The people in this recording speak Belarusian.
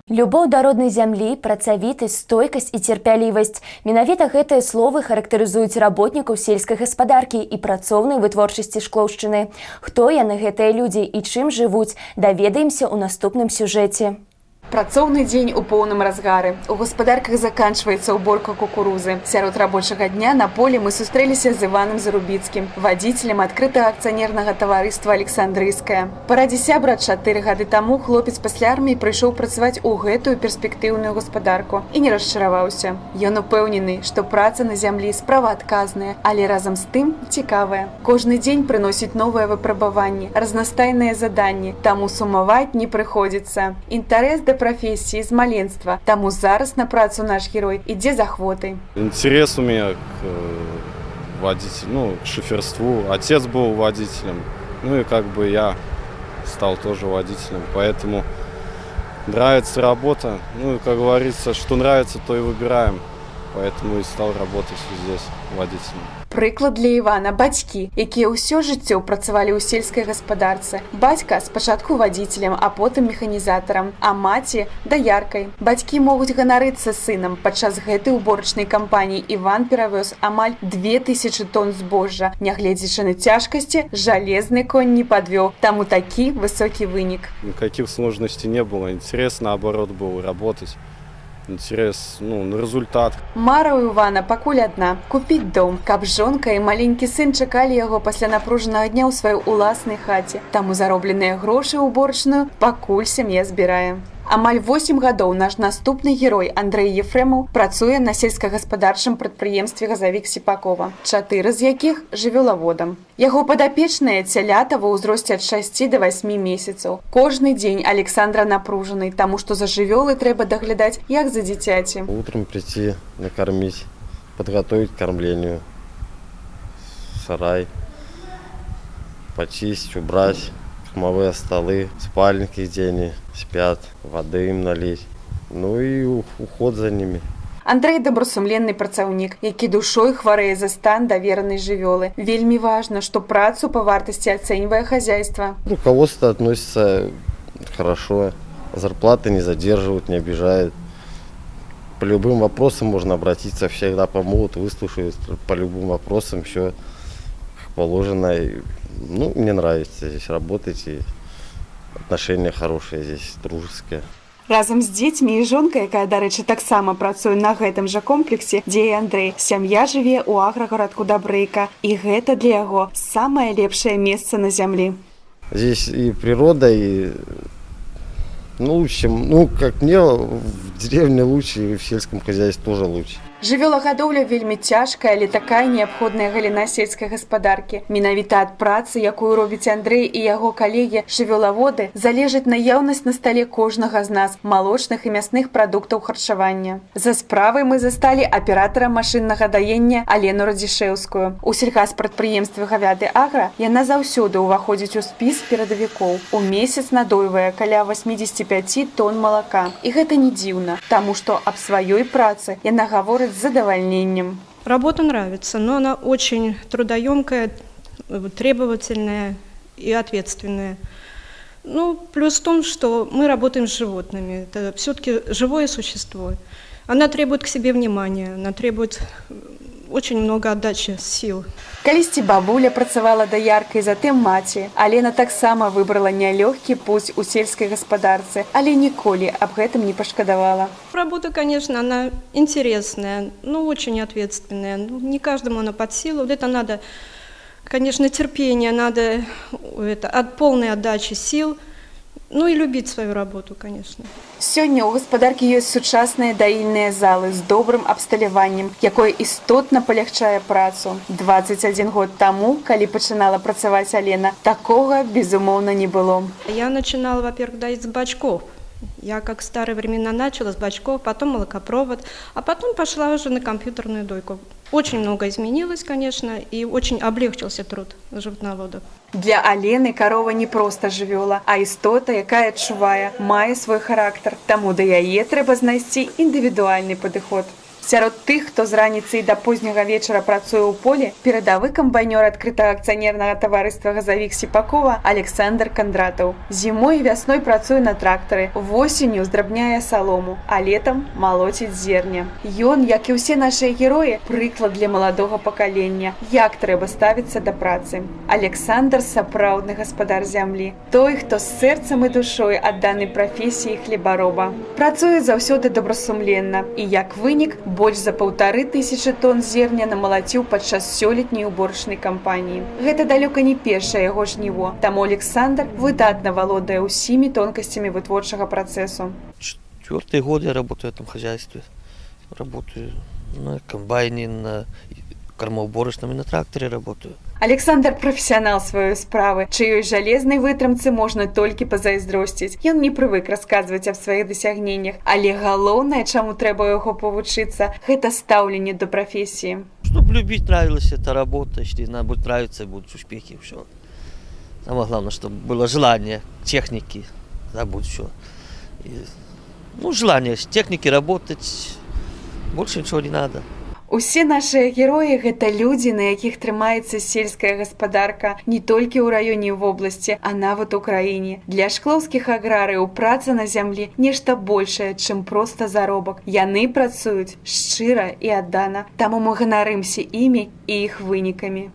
Любоў да роднай зямлі, працавітасць, стойкасць і цярпялівасць. Менавіта гэтыя словы характарызуюць работнікаў сельскай гаспадаркі і працоўнай вытворчасці Шклоўшчыны. Хто яны, гэтыя людзі, і чым жывуць, даведаемся ў наступным сюжэце. Працоўны дзень у поўным разгары. У гаспадарках заканчваецца ўборка кукурузы. Сярод рабочага дня на полі мы сустрэліся з Іванам Зарубіцкім, вадзіцелем адкрытага акцыянернага таварыства «Александрыйская». Па радзе сябра 4 гады таму хлопец пасля арміі прыйшоў працаваць у гэтую перспектыўную гаспадарку і не расчараваўся. Ён упэўнены, што праца на зямлі справа адказная, але разам з тым цікавая. Кожны дзень прыносіць новыя выпрабаванні, разнастайныя заданні, таму сумаваць не прыходзіцца. Інтарэс да профессии з маленства. Таму зараз на працу наш герой ідзе з ахвотай. Интерес у меня к водителю, к шоферству. Отец был водителем, и я стал тоже водителем. Поэтому нравится работа. Как говорится, что нравится, то и выбираем. Поэтому и стал работать здесь водителем. Прыклад для Івана – бацькі, якія ўсё жыццё працавалі ў сельскай гаспадарцы. Бацька спачатку вадзіцелем, а потым механізатарам, а маці – даяркай. Бацькі могуць ганарыцца сынам. Падчас гэтай уборачнай кампаніі Іван перавёз амаль 2000 тонн збожжа. Нягледзячы на цяжкасці, жалезны конь не падвёў. Таму такі высокі вынік. Никаких сложностей не было. Интерес, наоборот, был работать. Интерес, на результат. Мара ў Івана пакуль адна – купіць дом, каб жонка і маленькі сын чакалі яго пасля напружанага дня ў сваёй уласнай хаце. Таму заробленыя грошы ў уборачную пакуль сям'я збірае. Амаль 8 гадоў наш наступны герой Андрэй Ефрэмаў працуе на сельскагаспадарчым прадпрыемстве «Газавік Сіпакова», 4 з якіх жывёлаводам. Яго падапечныя цялята ва ўзросце ад 6 до 8 месяцаў. Кожны дзень Александра напружаны, таму што за жывёлы трэба даглядаць, як за дзіцяці. Утром прийти, накормить, подготовить к кормлению, сарай, почистить, убрать. Кормовые столы, спальники, где они спят, воды им налить, и уход за ними. Андрэй добрасумленны працаўнік, які душой хварэе за стан даверанай жывёлы. Вельмі важна, што працу па вартасці ацэньвае хозяйство. Руководство относится хорошо, зарплаты не задерживают, не обижают. По любым вопросам можно обратиться, всегда помогут, выслушают по любым вопросам, все как положено. Мне нравится здесь работать, и отношения хорошие здесь, дружеские. Разам з дзецьмі і жонкай, якая, дарэчы, таксама працуе на гэтым жа комплексе, дзе і Андрэй, сям'я жыве ў аграгарадку Дабрэйка, і гэта для яго самае лепшае месца на зямлі. Здесь и природа, и лучше, как мне, в деревне лучше, и в сельском хозяйстве тоже лучше. Жывёлагадоўля вельмі цяжкая, але такая неабходная галіна сельскай гаспадаркі. Менавіта ад працы, якую робіць Андрэй і яго калегі, жывёлаводы, залежыць наяўнасць на стале кожнага з нас малочных і мясных прадуктаў харчавання. За справай мы засталі аператара машыннага даення Алену Радзішэўскую. У сельгаспрадпрыемстве «Гавяды Агра» яна заўсёды ўваходзіць у спіс перадавікоў. У месяц надойвае каля 85 тонн малака. І гэта не дзіўна, таму што аб сваёй працы яна гаворыць с задовольнением. Работа нравится, но она очень трудоемкая, требовательная и ответственная. Плюс в том, что мы работаем с животными. Это все-таки живое существо. Она требует к себе внимания, она требует очень много отдачи сил. Калісьці бабуля працавала даяркай, затым маці. Алена таксама выбрала нялёгкі путь у сельскай гаспадарцы, але ніколі аб гэтым не пашкадавала. Работа, конечно, она интересная, но очень ответственная. Не каждому она под силу. Это надо, конечно, терпение, надо от полной отдачи сил. И любить свою работу, конечно. Сёння ў гаспадаркі ёсць сучасныя даільныя залы з добрым абсталяваннем, якое істотна палягчае працу. 21 год таму, калі пачынала працаваць Алена, такога, безумоўна, не было. Я начинала, во-первых, доить с бачков. Я, как в старые времена, начала с бачков, потом молокопровод, а потом пошла уже на компьютерную дойку. Очень много изменилось, конечно, и очень облегчился труд животноводов. Для Алены корова не просто жывёла, а істота, якая адчувае, мае свой характар. Таму да яе трэба знайсці індывідуальны падыход. Сярод тых, хто з раніцы і да позняга вечара працуе ў полі, перадавы камбайнёр адкрытага акцыянернага таварыства «Газавік» Сіпакова Александр Кондратаў. Зімой і вясной працуе на трактары, восенню здрабняе салому, а летам малоціць зерня. Ён, як і ўсе нашыя героі, прыклад для маладога пакалення, як трэба ставіцца да працы. Александр сапраўдны гаспадар зямлі, той, хто з сэрцам і душой адданы прафесіі хлебароба. Працуе заўсёды добрасумленна і, як вынік, больш за 1500 тонн зерня намалаціў падчас сёлетняй уборачнай кампаніі. Гэта далёка не першае яго жніво, таму Александр выдатна валодае ўсімі тонкасцямі вытворчага працэсу. 4-й год я работаю в этом хозяйстве. Работаю на комбайне, на кормоуборочном и на тракторе работаю. Александр прафесіянал сваёй справы, чыёй жалезнай вытрымцы можна толькі пазайздросціць. Ён не прывык расказваць аб сваіх дасягненнях, але галоўнае, чаму трэба яго павучыцца, гэта стаўленне да прафесіі. Чтобы любить, нравилась эта работа, если она будет нравиться, будут успехи, все. Самое главное, чтобы было желание техники, забудь все. Желание с техники работать, больше ничего не надо. Усе нашыя героі – гэта людзі, на якіх трымаецца сельская гаспадарка не толькі ў раёне і ў вобласці, а нават у краіне. Для шклоўскіх аграрыяў праца на зямлі – нешта большае, чым проста заробак. Яны працуюць шчыра і аддана, таму мы ганарымся імі і іх вынікамі.